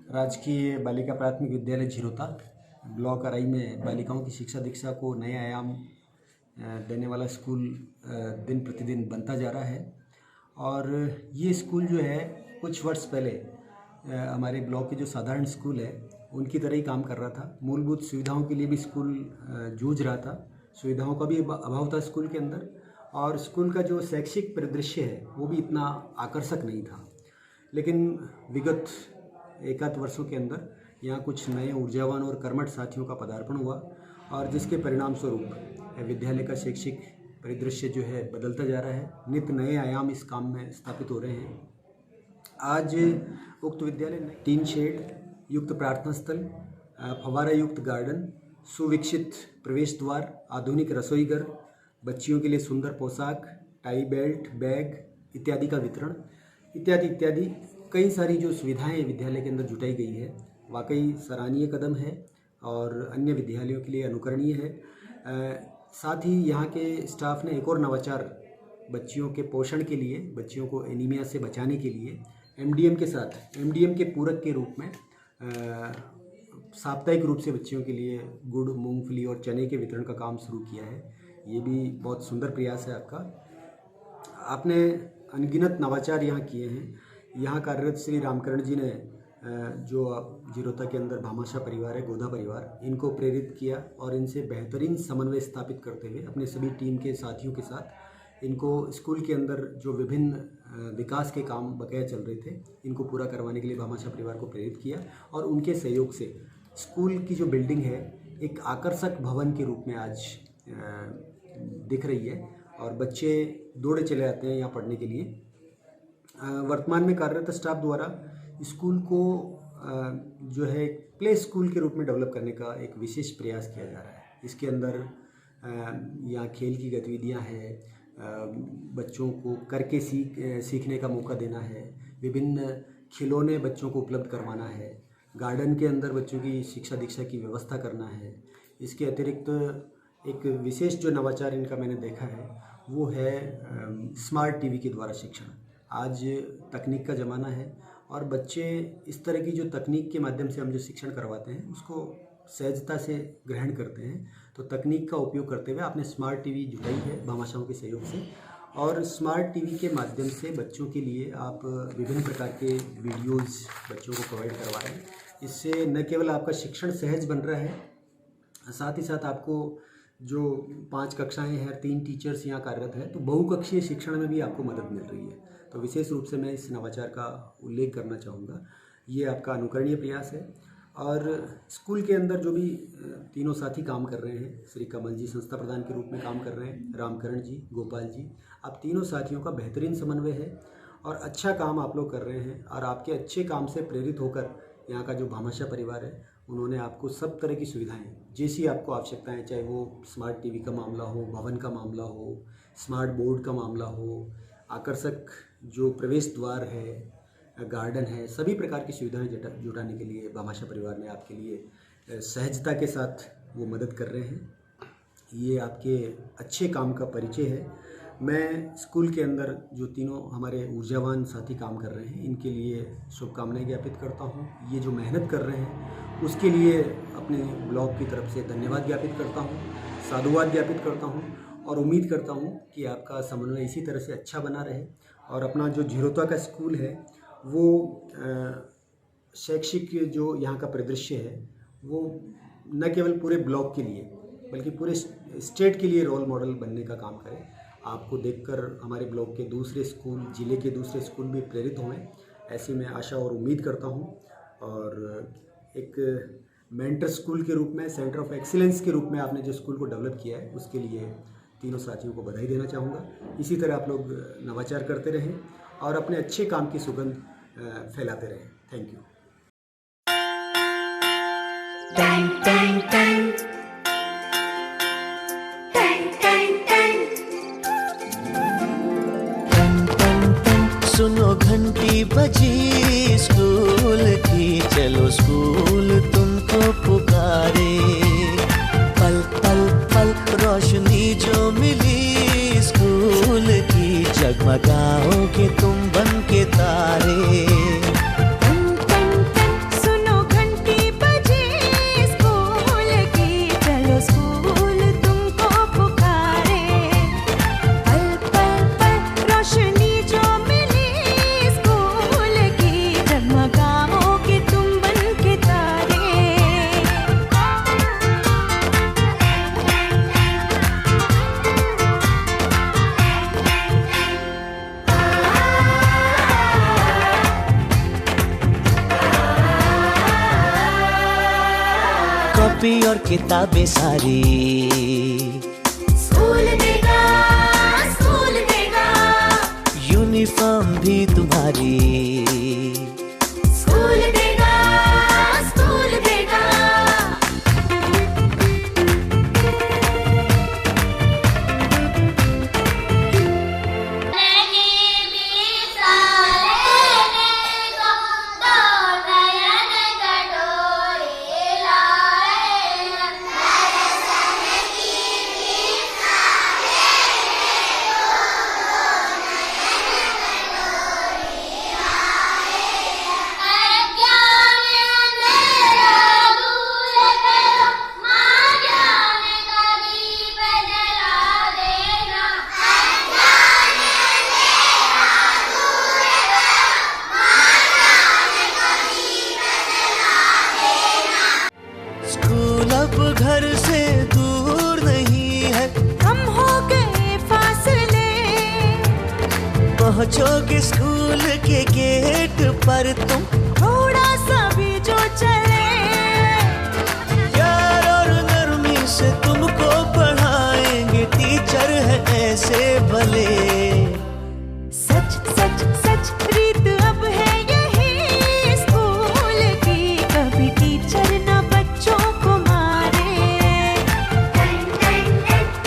राजकीय बालिका प्राथमिक विद्यालय झिरोता ब्लॉक अराई में बालिकाओं की शिक्षा दीक्षा को नए आयाम देने वाला स्कूल दिन प्रतिदिन बनता जा रहा है। और ये स्कूल जो है कुछ वर्ष पहले हमारे ब्लॉक के जो साधारण स्कूल है उनकी तरह ही काम कर रहा था। मूलभूत सुविधाओं के लिए भी स्कूल जूझ रहा था, सुविधाओं का भी अभाव था स्कूल के अंदर, और स्कूल का जो शैक्षिक परिदृश्य है वो भी इतना आकर्षक नहीं था। लेकिन विगत एकाध वर्षों के अंदर यहाँ कुछ नए ऊर्जावान और कर्मठ साथियों का पदार्पण हुआ और जिसके परिणाम स्वरूप विद्यालय का शैक्षिक परिदृश्य जो है बदलता जा रहा है। नित्य नए आयाम इस काम में स्थापित हो रहे हैं। आज उक्त विद्यालय में टीन शेड युक्त प्रार्थना स्थल, फव्वारा युक्त गार्डन, सुविकसित प्रवेश द्वार, आधुनिक रसोई घर, बच्चियों के लिए सुंदर पोशाक, टाई बेल्ट, बैग इत्यादि का वितरण इत्यादि कई सारी जो सुविधाएं विद्यालय के अंदर जुटाई गई है, वाकई सराहनीय कदम है और अन्य विद्यालयों के लिए अनुकरणीय है। साथ ही यहाँ के स्टाफ ने एक और नवाचार बच्चियों के पोषण के लिए, बच्चियों को एनीमिया से बचाने के लिए एमडीएम के साथ, एमडीएम के पूरक के रूप में साप्ताहिक रूप से बच्चियों के लिए गुड़, मूंगफली और चने के वितरण का काम शुरू किया है। ये भी बहुत सुंदर प्रयास है आपका। आपने अनगिनत नवाचार यहाँ किए हैं। यहाँ कार्यरत श्री रामकरण जी ने जो झिरोता के अंदर भामाशाह परिवार है, गोधा परिवार, इनको प्रेरित किया और इनसे बेहतरीन समन्वय स्थापित करते हुए अपने सभी टीम के साथियों के साथ इनको स्कूल के अंदर जो विभिन्न विकास के काम बकाया चल रहे थे इनको पूरा करवाने के लिए भामाशाह परिवार को प्रेरित किया और उनके सहयोग से स्कूल की जो बिल्डिंग है एक आकर्षक भवन के रूप में आज दिख रही है और बच्चे दौड़े चले आते हैं यहाँ पढ़ने के लिए। वर्तमान में कार्यरत स्टाफ द्वारा स्कूल को जो है प्ले स्कूल के रूप में डेवलप करने का एक विशेष प्रयास किया जा रहा है। इसके अंदर यहाँ खेल की गतिविधियाँ हैं, बच्चों को करके सीखने का मौका देना है, विभिन्न खिलौने बच्चों को उपलब्ध करवाना है, गार्डन के अंदर बच्चों की शिक्षा दीक्षा की व्यवस्था करना है। इसके अतिरिक्त एक विशेष जो नवाचार इनका मैंने देखा है वो है स्मार्ट टीवी के द्वारा शिक्षण। आज तकनीक का ज़माना है और बच्चे इस तरह की जो तकनीक के माध्यम से हम जो शिक्षण करवाते हैं उसको सहजता से ग्रहण करते हैं। तो तकनीक का उपयोग करते हुए आपने स्मार्ट टीवी जुटाई है भामाशाहों के सहयोग से और स्मार्ट टीवी के माध्यम से बच्चों के लिए आप विभिन्न प्रकार के वीडियोज़ बच्चों को प्रोवाइड करवा रहे हैं। इससे न केवल आपका शिक्षण सहज बन रहा है, साथ ही साथ आपको जो 5 कक्षाएं हैं, 3 टीचर्स यहाँ कार्यरत हैं, तो बहुकक्षीय शिक्षण में भी आपको मदद मिल रही है। तो विशेष रूप से मैं इस नवाचार का उल्लेख करना चाहूँगा। ये आपका अनुकरणीय प्रयास है। और स्कूल के अंदर जो भी तीनों साथी काम कर रहे हैं, श्री कमल जी संस्था प्रधान के रूप में काम कर रहे हैं, रामकरण जी, गोपाल जी, आप तीनों साथियों का बेहतरीन समन्वय है और अच्छा काम आप लोग कर रहे हैं। और आपके अच्छे काम से प्रेरित होकर यहाँ का जो भामाशाह परिवार है उन्होंने आपको सब तरह की सुविधाएं, जैसी आपको आवश्यकताएं, चाहे वो स्मार्ट टीवी का मामला हो, भवन का मामला हो, स्मार्ट बोर्ड का मामला हो, आकर्षक जो प्रवेश द्वार है, गार्डन है, सभी प्रकार की सुविधाएं जुटाने के लिए भामाशाह परिवार ने आपके लिए सहजता के साथ वो मदद कर रहे हैं। ये आपके अच्छे काम का परिचय है। मैं स्कूल के अंदर जो तीनों हमारे ऊर्जावान साथी काम कर रहे हैं इनके लिए शुभकामनाएं ज्ञापित करता हूँ। ये जो मेहनत कर रहे हैं उसके लिए अपने ब्लॉक की तरफ से धन्यवाद ज्ञापित करता हूँ, साधुवाद ज्ञापित करता हूँ और उम्मीद करता हूँ कि आपका समन्वय इसी तरह से अच्छा बना रहे और अपना जो झिरोता का स्कूल है वो शैक्षिक जो यहाँ का परिदृश्य है वो न केवल पूरे ब्लॉक के लिए बल्कि पूरे स्टेट के लिए रोल मॉडल बनने का काम करे। आपको देखकर हमारे ब्लॉक के दूसरे स्कूल, ज़िले के दूसरे स्कूल भी प्रेरित हों, ऐसी मैं आशा और उम्मीद करता हूँ। और एक मेंटर स्कूल के रूप में, सेंटर ऑफ एक्सीलेंस के रूप में आपने जो स्कूल को डेवलप किया है उसके लिए तीनों साथियों को बधाई देना चाहूँगा। इसी तरह आप लोग नवाचार करते रहें और अपने अच्छे काम की सुगंध फैलाते रहें। Thank you. सुनो घंटी बजी स्कूल की, चलो स्कूल तुमको पुकारे। पल पल पल रोशनी जो मिली स्कूल की, जगमगाओगे तुम बन के तारे। टन टन टन सुनो कॉपी और किताबें सारी। स्कूल देगा, स्कूल देगा, यूनिफॉर्म भी तुम्हारी। स्कूल देगा, स्कूल देगा। स्कूल अब घर से दूर नहीं है, कम हो गए फासले, पहुंचोगे स्कूल के गेट पर तुम। थोड़ा सा भी जो चले, प्यार और नरमी से तुमको पढ़ाएंगे टीचर है ऐसे भले। सच सच सच रीत अब है यही स्कूल की, कभी टीचर न बच्चों को मारे।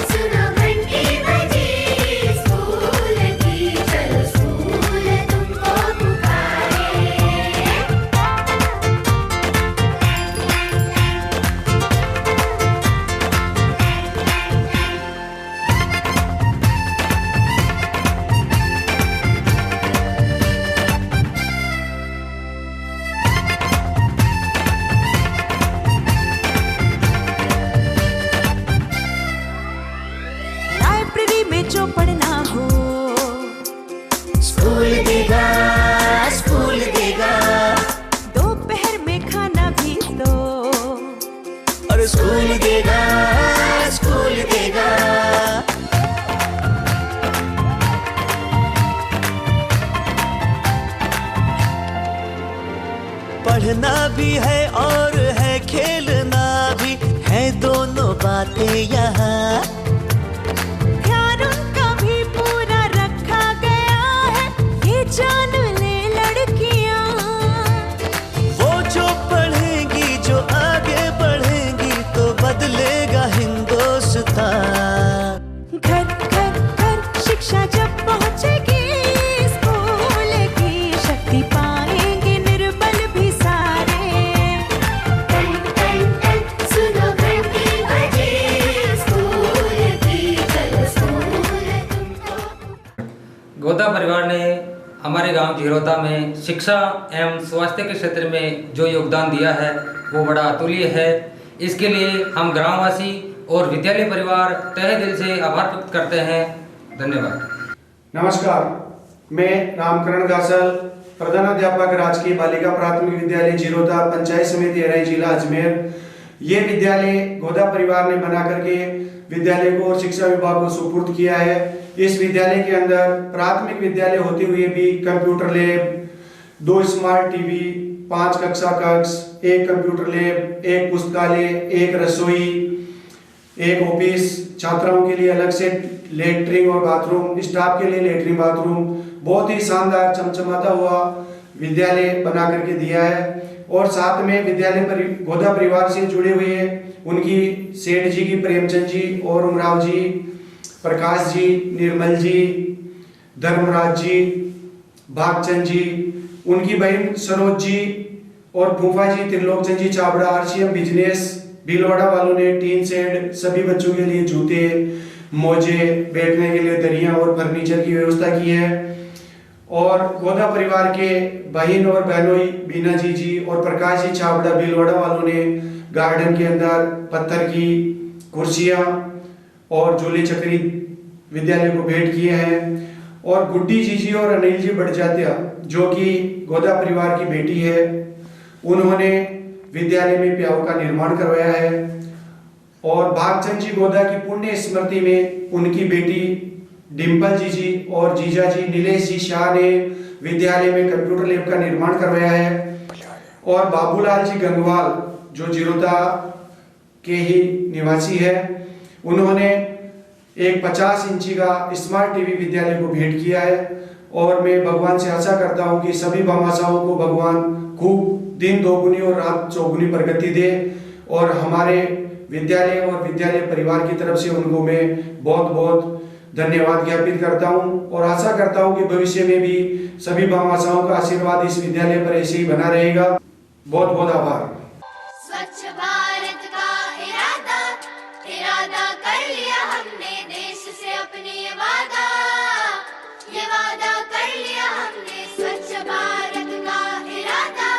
सुनो घंटी बजी स्कूल की, चलो स्कूल तुमको पुकारे। लाइब्रेरी में जो पढ़ना हो, स्कूल देगा, स्कूल देगा, दोपहर में खाना भी तो। और स्कूल देगा, स्कूल देगा। पढ़ना भी है और है खेलना भी है, दोनों बातें यहाँ। ध्यान उनका भी पूरा रखा गया है, ये जान ले लड़कियां। वो जो पढ़ेंगी, जो आगे बढ़ेंगी तो बदलेगा हिंदुस्तान। घर घर घर शिक्षा जब पहुंचेगी स्कूल की, शक्ति पाएंगे निर्बल भी सारे। सुनो घंटी बजी स्कूल की, चलो स्कूल तुमको। गोदा परिवार ने हमारे गांव झिरोता में शिक्षा एवं स्वास्थ्य के क्षेत्र में जो योगदान दिया है वो बड़ा अतुल्य है। इसके लिए हम ग्रामवासी और विद्यालय परिवार तहे दिल से आभार व्यक्त करते हैं। धन्यवाद। नमस्कार, मैं रामकरण गासल, प्रधानाध्यापक राजकीय बालिका प्राथमिक विद्यालय झिरोता, पंचायत समिति एराई, जिला अजमेर। ये विद्यालय गोदा परिवार ने बना करके विद्यालय को और शिक्षा विभाग को सुपुर्द किया है। इस विद्यालय के अंदर प्राथमिक विद्यालय होते हुए भी कंप्यूटर लैब, 2 स्मार्ट टीवी, 5 कक्षा कक्ष, 1 कंप्यूटर लैब, 1 पुस्तकालय, 1 रसोई, 1 ऑफिस, छात्राओं के लिए अलग से लेटरिन और बाथरूम, स्टाफ के लिए लेटरिन बाथरूम, बहुत ही शानदार चमचमाता हुआ विद्यालय बना करके दिया है। और साथ में विद्यालय गोदा परिवार से जुड़े हुए उनकी सेठ जी की प्रेमचंद जी और उमराव जी, प्रकाश जी, निर्मल जी, धर्मराज जी, भागचंद जी, उनकी बहन सरोज जी और फूफा जी त्रिलोकचंद जी चावड़ा, आरसीएम बिजनेस भीलवाड़ा वालों ने टीन सेट, सभी बच्चों के लिए जूते, मोजे, बैठने के लिए दरियां और फर्नीचर की व्यवस्था की है। और गोदा परिवार के बहन और बहनोई बीना जी और प्रकाश जी छाबड़ा भीलवाड़ा वालों ने गार्डन के अंदर पत्थर की कुर्सियां और झूले चक्री विद्यालय को भेंट किए हैं। और गुड्डी जी और अनिल जी बड़जात्या जो कि गोदा परिवार की बेटी है, उन्होंने विद्यालय में प्याऊ का निर्माण करवाया है। और भागचंद जी गोदा की पुण्य स्मृति में उनकी बेटी डिम्पल जी और जीजा जी नीलेश जी शाह ने विद्यालय में कंप्यूटर लैब का निर्माण करवाया है। और बाबूलाल जी गंगवाल जो जिरोता के ही निवासी है। उन्होंने एक 50 इंची का स्मार्ट टीवी विद्यालय को भेंट किया है और मैं भगवान से आशा करता हूं कि सभी भामाशाहों को भगवान खूब दिन दोगुनी और रात चौगुनी प्रगति दे और हमारे विद्यालय और विद्यालय परिवार की तरफ से उनको मैं बहुत बहुत धन्यवाद ज्ञापित करता हूं और आशा करता हूं कि भविष्य में भी सभी भामाशाहों का आशीर्वाद इस विद्यालय पर ऐसे ही बना रहेगा। बहुत बहुत आभार। स्वच्छ भारत का इरादा कर लिया हमने, देश से अपने ये वादा कर लिया हमने। स्वच्छ भारत का इरादा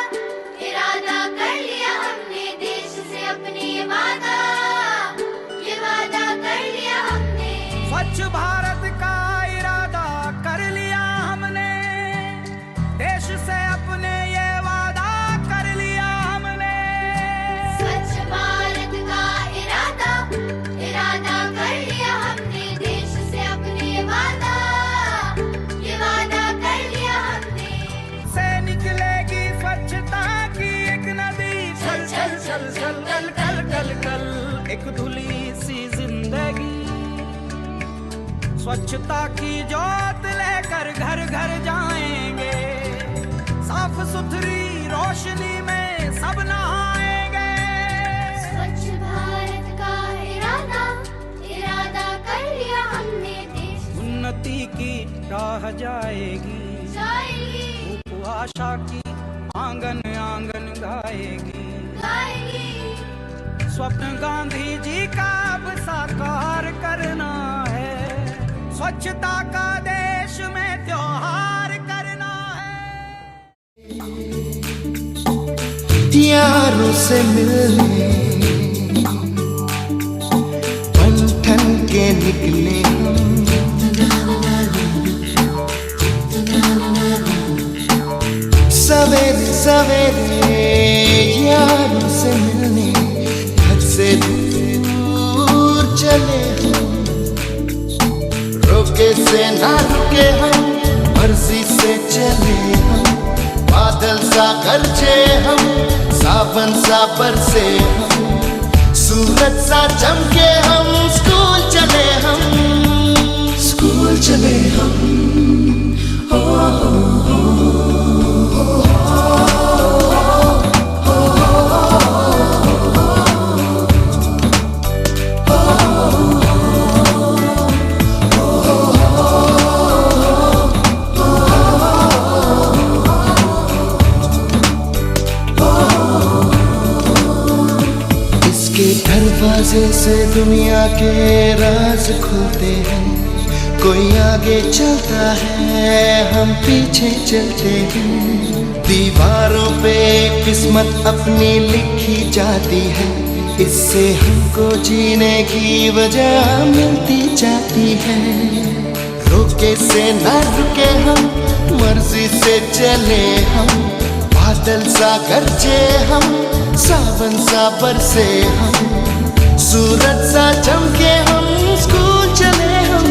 कर लिया हमने, देश से अपने ये वादा कर लिया हमने। स्वच्छ भारत का इरादा कर लिया हमने, देश से अपने ये वादा कर लिया हमने। स्वच्छ भारत का इरादा कर लिया हमने, देश से अपने ये वादा कर लिया हमने। से निकलेगी स्वच्छता की एक नदी, चल चल चल चल कल कल कल कल एक धुली सी जिंदगी। स्वच्छता की ज्योत लेकर घर घर जाएंगे, साफ सुथरी रोशनी में सब नहाएंगे। स्वच्छ भारत का इरादा कर लिया हमने, देश उन्नति की राह जाएगी, धूप आशा की आंगन आंगन गाएगी। स्वप्न गांधी जी का अब साकार करना है, स्वच्छता का देश में त्योहार करना है। यारों से मिलने बन ठन के निकले सवेरे सवेरे, यारों से मिलने घर से दूर चले हम, रोके से ना रुके हम, मर्जी से चले हम। बादल सा गरजे हम, सावन सा बरसे हम, सूरज सा चमके हम, स्कूल चले हम, स्कूल चले हम। दरवाजे से दुनिया के राज खुलते हैं, कोई आगे चलता है हम पीछे चलते हैं। दीवारों पे किस्मत अपनी लिखी जाती है, इससे हमको जीने की वजह मिलती जाती है। रोके से ना रुके हम, मर्जी से चले हम, बादल सा गरजे हम, सावन सा बरसे हम, सूरज सा चमके हम, स्कूल चले हम।